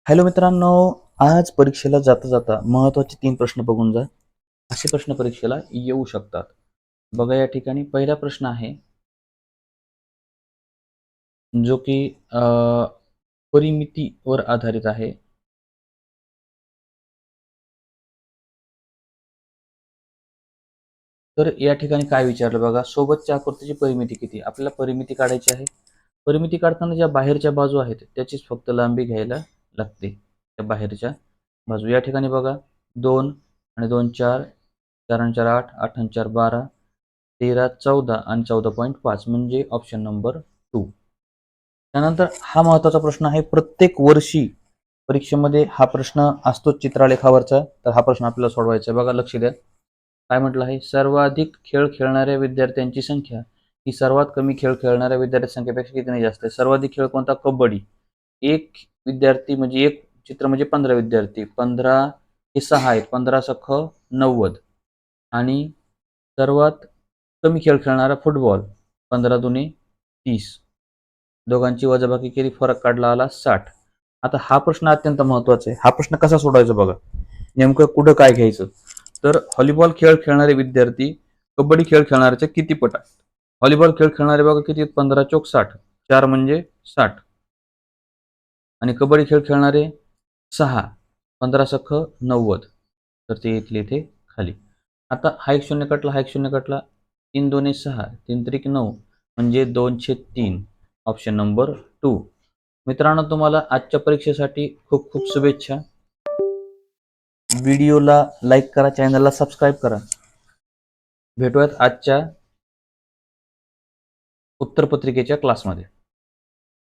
Hello मित्रांनो, आज परीक्षेला जाता जाता महत्त्वाचे 3 प्रश्न बघून जा. असे प्रश्न परीक्षेला येऊ शकतात. बघा या ठिकाणी पहिला प्रश्न आहे, जो की अ, परिमितीवर आधारित आहे. तर या ठिकाणी काय विचारलं बघा, सोबतच्या आकृतीची परिमिती किती? आपल्याला परिमिती काढायची आहे. परिमिती काढताना ज्या बाहेरच्या बाजू आहेत, त्याचीच फक्त लांबी घ्यायला लागते. त्या बाहेरच्या बाजू. या ठिकाणी बघा 2 आणि 2 4, 4 आणि 4 8, 8 आणि 4 12, 13 14 आणि 14.5 म्हणजे ऑप्शन नंबर 2. त्यानंतर हा महत्त्वाचा प्रश्न आहे. प्रत्येक वर्षी परीक्षेमध्ये हा प्रश्न असतोच चित्रालेखावरचा. तर हा प्रश्न आपल्याला सोडवायचा आहे. बघा लक्ष द्या. काय म्हटलं आहे? सर्वाधिक खेळ खेळणाऱ्या विद्यार्थ्यांची संख्या ही सर्वात कमी खेळ खेळणाऱ्या विद्यार्थ्यांच्या संख्येपेक्षा कितीने जास्त आहे? सर्वाधिक खेळ कोणता? कबड्डी. एक विद्यार्थी म्हणजे एक चित्र म्हणजे 15 विद्यार्थी. 15 हे 6 आहेत. 15 सख 90 आणि सर्वात कमी खेळ खेळणारा फुटबॉल. 15 दुने 30. दोघांची वजाबाकी केली, फरक काढला आला 60. आता हा प्रश्न अत्यंत महत्त्वाचा आहे. हा प्रश्न कसा सोडवायचा बघा. नेमकं कुठं काय घ्यायचं? तर व्हॉलीबॉल खेळ खेळणारे विद्यार्थी कबड्डी खेळ खेळणाऱ्याच्या किती पट आहेत? व्हॉलीबॉल खेळ खेळणारे बघा किती आहेत? 15 चोक 60. 4 म्हणजे 60 आणि कबड्डी खेळ खेळणारे 6. 15 सख 90. तर ते इथले इथे खाली. आता हा एक शून्य कटला, हा एक शून्य कटला. 3 दोन्ही 6, 3 त्रिक 9 म्हणजे 2/3. Option number 2. मित्रांनो, तुम्हाला आजच्या परीक्षेसाठी खूप खूप शुभेच्छा. व्हिडिओला लाईक करा, चॅनलला सबस्क्राईब करा. भेटूयात आजच्या उत्तरपत्रिकेच्या क्लासमध्ये.